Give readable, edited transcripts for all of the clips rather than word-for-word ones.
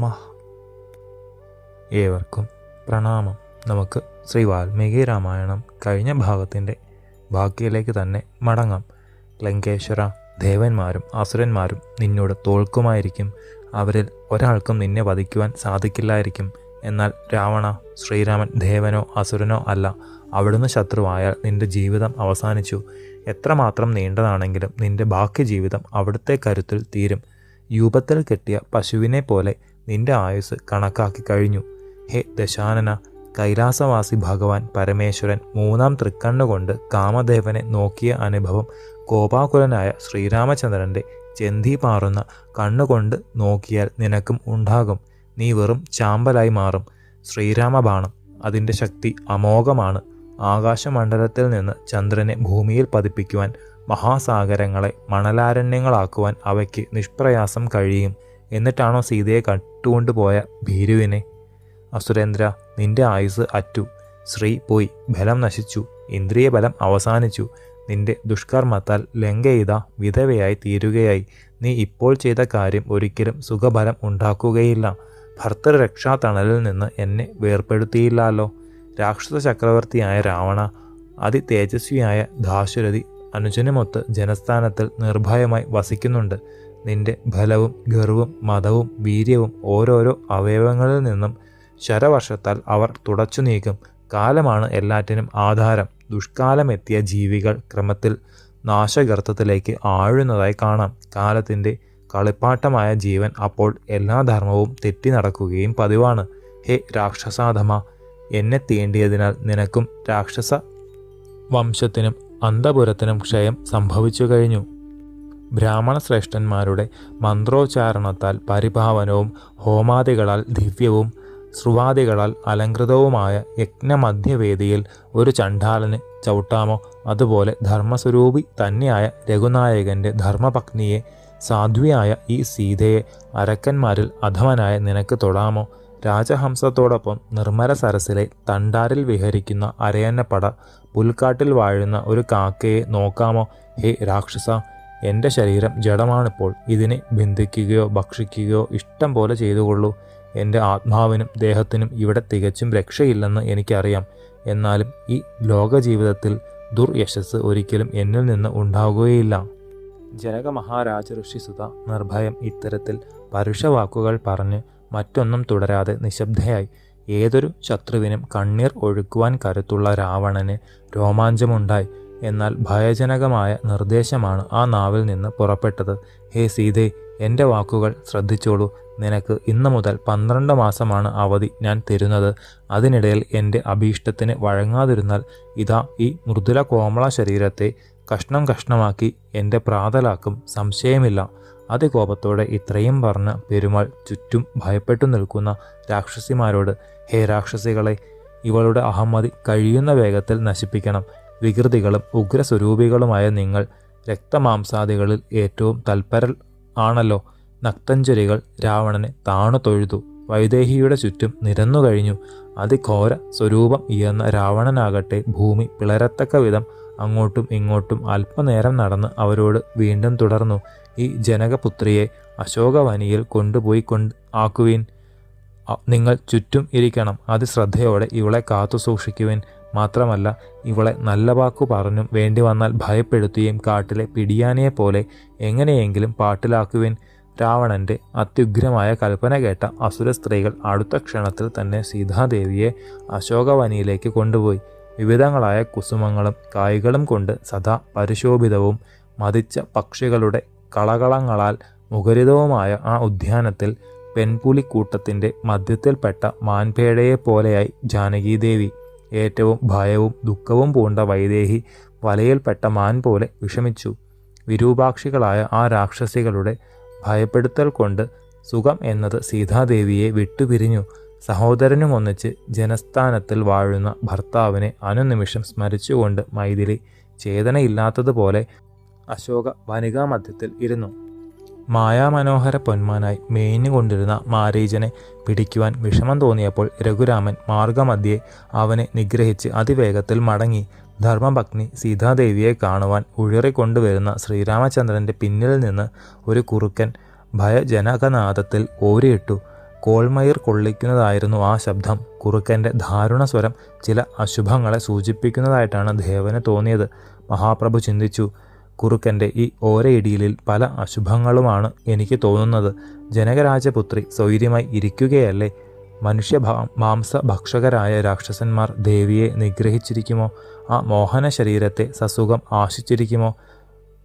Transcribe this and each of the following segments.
നമഃ. ഏവർക്കും പ്രണാമം. നമുക്ക് ശ്രീ വാൽമീകി രാമായണം കഴിഞ്ഞ ഭാഗത്തിൻ്റെ ബാക്കിയിലേക്ക് തന്നെ മടങ്ങാം. ലങ്കേശ്വര, ദേവന്മാരും അസുരന്മാരും നിന്നോട് തോൽക്കുമായിരിക്കും. അവരിൽ ഒരാൾക്കും നിന്നെ വധിക്കുവാൻ സാധിക്കില്ലായിരിക്കും. എന്നാൽ രാവണ, ശ്രീരാമൻ ദേവനോ അസുരനോ അല്ല. അവിടുന്ന് ശത്രുവായാൽ നിന്റെ ജീവിതം അവസാനിച്ചു. എത്രമാത്രം നീണ്ടതാണെങ്കിലും നിന്റെ ബാക്കി ജീവിതം അവിടുത്തെ കരുത്തിൽ തീരും. യൂപത്തിൽ കെട്ടിയ പശുവിനെ പോലെ നിന്റെ ആയുസ് കണക്കാക്കി കഴിഞ്ഞു. ഹേ ദശാനന, കൈലാസവാസി ഭഗവാൻ പരമേശ്വരൻ മൂന്നാം തൃക്കണ്ണുകൊണ്ട് കാമദേവനെ നോക്കിയ അനുഭവം കോപാകുലനായ ശ്രീരാമചന്ദ്രൻ്റെ ചെന്തി പാറുന്ന കണ്ണുകൊണ്ട് നോക്കിയാൽ നിനക്കും ഉണ്ടാകും. നീ വെറും ചാമ്പലായി മാറും. ശ്രീരാമബാണം, അതിൻ്റെ ശക്തി അമോഘമാണ്. ആകാശമണ്ഡലത്തിൽ നിന്ന് ചന്ദ്രനെ ഭൂമിയിൽ പതിപ്പിക്കുവാൻ, മഹാസാഗരങ്ങളെ മണലാരണ്യങ്ങളാക്കുവാൻ അവയ്ക്ക് നിഷ്പ്രയാസം കഴിയും. എന്നിട്ടാണോ സീതയെ കട്ടുകൊണ്ടുപോയ ഭീരുവിനെ? അസുരേന്ദ്ര, നിന്റെ ആയുസ് അറ്റു. ശ്രീ പോയി, ബലം നശിച്ചു, ഇന്ദ്രിയ ബലം അവസാനിച്ചു. നിന്റെ ദുഷ്കർമ്മത്താൽ ലങ്കയിത വിധവയായി തീരുകയായി. നീ ഇപ്പോൾ ചെയ്ത കാര്യം ഒരിക്കലും സുഖഫലം ഉണ്ടാക്കുകയില്ല. ഭർത്തൃരക്ഷാതണലിൽ നിന്ന് എന്നെ വേർപ്പെടുത്തിയില്ലല്ലോ. രാക്ഷസ ചക്രവർത്തിയായ രാവണ, അതിതേജസ്വിയായ ദാശരഥി അനുജനുമൊത്ത് ജനസ്ഥാനത്തിൽ നിർഭയമായി വസിക്കുന്നുണ്ട്. നിന്റെ ബലവും ഗർവും മതവും വീര്യവും ഓരോരോ അവയവങ്ങളിൽ നിന്നും ശരവർഷത്താൽ അവർ തുടച്ചു നീക്കും. കാലമാണ് എല്ലാറ്റിനും ആധാരം. ദുഷ്കാലമെത്തിയ ജീവികൾ ക്രമത്തിൽ നാശഗർത്തത്തിലേക്ക് ആഴുന്നതായി കാണാം. കാലത്തിൻ്റെ കളിപ്പാട്ടമായ ജീവൻ അപ്പോൾ എല്ലാ ധർമ്മവും തെറ്റി നടക്കുകയും പതിവാണ്. ഹേ രാക്ഷസാധമ, എന്നെ തീണ്ടിയതിനാൽ നിനക്കും രാക്ഷസ വംശത്തിനും അന്തപുരത്തിനും ക്ഷയം സംഭവിച്ചു കഴിഞ്ഞു. ബ്രാഹ്മണ ശ്രേഷ്ഠന്മാരുടെ മന്ത്രോച്ചാരണത്താൽ പരിഭാവനവും ഹോമാദികളാൽ ദിവ്യവും ശ്രുവാദികളാൽ അലങ്കൃതവുമായ യജ്ഞമധ്യവേദിയിൽ ഒരു ചണ്ഡാലന് ചവിട്ടാമോ? അതുപോലെ ധർമ്മസ്വരൂപി തന്നെയായ രഘുനായകൻ്റെ ധർമ്മപത്നിയെ, സാധ്വിയായ ഈ സീതയെ അരക്കന്മാരിൽ അധമനായ നിനക്ക് തൊടാമോ? രാജഹംസത്തോടൊപ്പം നിർമ്മല സരസിലെ തണ്ടാരിൽ വിഹരിക്കുന്ന അരയന്നപ്പട പുൽക്കാട്ടിൽ വാഴുന്ന ഒരു കാക്കയെ നോക്കാമോ? ഹേ രാക്ഷസ, എൻ്റെ ശരീരം ജഡമാണിപ്പോൾ. ഇതിനെ ബന്ധിക്കുകയോ ഭക്ഷിക്കുകയോ ഇഷ്ടം പോലെ ചെയ്തുകൊള്ളൂ. എൻ്റെ ആത്മാവിനും ദേഹത്തിനും ഇവിടെ തികച്ചും രക്ഷയില്ലെന്ന് എനിക്കറിയാം. എന്നാലും ഈ ലോകജീവിതത്തിൽ ദുർയശസ് ഒരിക്കലും എന്നിൽ നിന്ന് ഉണ്ടാവുകയില്ല. ജനക മഹാരാജ ഋഷിസുത നിർഭയം ഇത്തരത്തിൽ പരുഷവാക്കുകൾ പറഞ്ഞ് മറ്റൊന്നും തുടരാതെ നിശബ്ദയായി. ഏതൊരു ശത്രുവിനും കണ്ണീർ ഒഴുക്കുവാൻ കരുത്തുള്ള രാവണന് രോമാഞ്ചമുണ്ടായി. എന്നാൽ ഭയജനകമായ നിർദ്ദേശമാണ് ആ നാവിൽ നിന്ന് പുറപ്പെട്ടത്. ഹേ സീതേ, എൻ്റെ വാക്കുകൾ ശ്രദ്ധിച്ചോളൂ. നിനക്ക് ഇന്നു മുതൽ 12 മാസമാണ് അവധി ഞാൻ തരുന്നത്. അതിനിടയിൽ എൻ്റെ അഭീഷ്ടത്തിന് വഴങ്ങാതിരുന്നാൽ ഇതാ ഈ മൃദുല കോമള ശരീരത്തെ കഷ്ണം കഷ്ണമാക്കി എൻ്റെ പ്രാതലാക്കും, സംശയമില്ല. അതികോപത്തോടെ ഇത്രയും പറഞ്ഞ പെരുമാൾ ചുറ്റും ഭയപ്പെട്ടു നിൽക്കുന്ന രാക്ഷസിമാരോട്, ഹേ രാക്ഷസികളെ, ഇവളുടെ അഹമ്മതി കഴിയുന്ന വേഗത്തിൽ നശിപ്പിക്കണം. വികൃതികളും ഉഗ്രസ്വരൂപികളുമായ നിങ്ങൾ രക്തമാംസാദികളിൽ ഏറ്റവും തൽപരൽ ആണല്ലോ. നക്തഞ്ജരികൾ രാവണനെ താണു തൊഴുതു. വൈദേഹിയുടെ ചുറ്റും നിരന്നു കഴിഞ്ഞു. അതിഘോര സ്വരൂപം ഉയർന്ന രാവണനാകട്ടെ ഭൂമി പിളരത്തക്ക വിധം അങ്ങോട്ടും ഇങ്ങോട്ടും അല്പനേരം നടന്ന് അവരോട് വീണ്ടും തുടർന്നു. ഈ ജനകപുത്രിയെ അശോകവനിയിൽ കൊണ്ടുപോയി ആക്കുവിൻ. നിങ്ങൾ ചുറ്റും ഇരിക്കണം. അതിശ്രദ്ധയോടെ ഇവളെ കാത്തു സൂക്ഷിക്കുവിൻ. മാത്രമല്ല, ഇവളെ നല്ല വാക്കു പറഞ്ഞും വേണ്ടി വന്നാൽ ഭയപ്പെടുത്തുകയും കാട്ടിലെ പിടിയാനയെപ്പോലെ എങ്ങനെയെങ്കിലും പാട്ടിലാക്കുവിൻ. രാവണൻ്റെ അത്യുഗ്രമായ കൽപ്പന കേട്ട അസുര സ്ത്രീകൾ അടുത്ത ക്ഷണത്തിൽ തന്നെ സീതാദേവിയെ അശോകവനിയിലേക്ക് കൊണ്ടുപോയി. വിവിധങ്ങളായ കുസുമങ്ങളും കായ്കളും കൊണ്ട് സദാ പരിശോഭിതവും മതിച്ച പക്ഷികളുടെ കളകളങ്ങളാൽ മുഖരിതവുമായ ആ ഉദ്യാനത്തിൽ പെൺപുലിക്കൂട്ടത്തിൻ്റെ മധ്യത്തിൽപ്പെട്ട മാൻപേടയെപ്പോലെയായി ജാനകീദേവി. ഏറ്റവും ഭയവും ദുഃഖവും പൂണ്ട വൈദേഹി വലയിൽപ്പെട്ട മാൻ പോലെ വിഷമിച്ചു. വിരൂപാക്ഷികളായ ആ രാക്ഷസികളുടെ ഭയപ്പെടുത്തൽ കൊണ്ട് സുഖം എന്നത് സീതാദേവിയെ വിട്ടുപിരിഞ്ഞു. സഹോദരനുമൊന്നിച്ച് ജനസ്ഥാനത്തിൽ വാഴുന്ന ഭർത്താവിനെ അനുനിമിഷം സ്മരിച്ചുകൊണ്ട് മൈഥിലി ചേതനയില്ലാത്തതുപോലെ അശോക വനികാമധ്യത്തിൽ ഇരുന്നു. മായാമനോഹര പൊന്മാനായി മേഞ്ഞുകൊണ്ടിരുന്ന മാരീചനെ പിടിക്കുവാൻ വിഷമം തോന്നിയപ്പോൾ രഘുരാമൻ മാർഗമധ്യേ അവനെ നിഗ്രഹിച്ച് അതിവേഗത്തിൽ മടങ്ങി. ധർമ്മപത്നി സീതാദേവിയെ കാണുവാൻ ഉഴറിക്കൊണ്ടുവരുന്ന ശ്രീരാമചന്ദ്രൻ്റെ പിന്നിൽ നിന്ന് ഒരു കുറുക്കൻ ഭയജനകനാദത്തിൽ ഓരിയിട്ടു. കോൾമയിർ കൊള്ളിക്കുന്നതായിരുന്നു ആ ശബ്ദം. കുറുക്കൻ്റെ ദാരുണ സ്വരം ചില അശുഭങ്ങളെ സൂചിപ്പിക്കുന്നതായിട്ടാണ് ദേവന് തോന്നിയത്. മഹാപ്രഭു ചിന്തിച്ചു, കുറുക്കൻ്റെ ഈ ഓരയിടിയിലിൽ പല അശുഭങ്ങളുമാണ് എനിക്ക് തോന്നുന്നത്. ജനകരാജപുത്രി സ്വൈര്യമായി ഇരിക്കുകയല്ലേ? മാംസഭക്ഷകരായ രാക്ഷസന്മാർ ദേവിയെ നിഗ്രഹിച്ചിരിക്കുമോ? ആ മോഹന ശരീരത്തെ സസുഖം ആശിച്ചിരിക്കുമോ?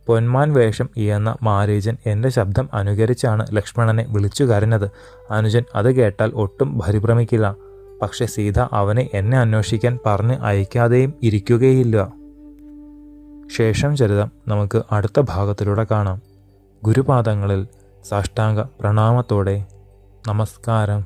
പൊന്മാൻ വേഷം ഇയെന്ന മാരീചൻ എൻ്റെ ശബ്ദം അനുകരിച്ചാണ് ലക്ഷ്മണനെ വിളിച്ചു കരഞ്ഞത്. അനുജൻ അത് കേട്ടാൽ ഒട്ടും പരിഭ്രമിക്കില്ല. പക്ഷെ സീത അവനെ എന്നെ അന്വേഷിക്കാൻ പറഞ്ഞ് അയക്കാതെയും ഇരിക്കുകയില്ല. ശേഷം ചരിതം നമുക്ക് അടുത്ത ഭാഗത്തിലൂടെ കാണാം. ഗുരുപാദങ്ങളിൽ സാഷ്ടാംഗ പ്രണാമത്തോടെ നമസ്കാരം.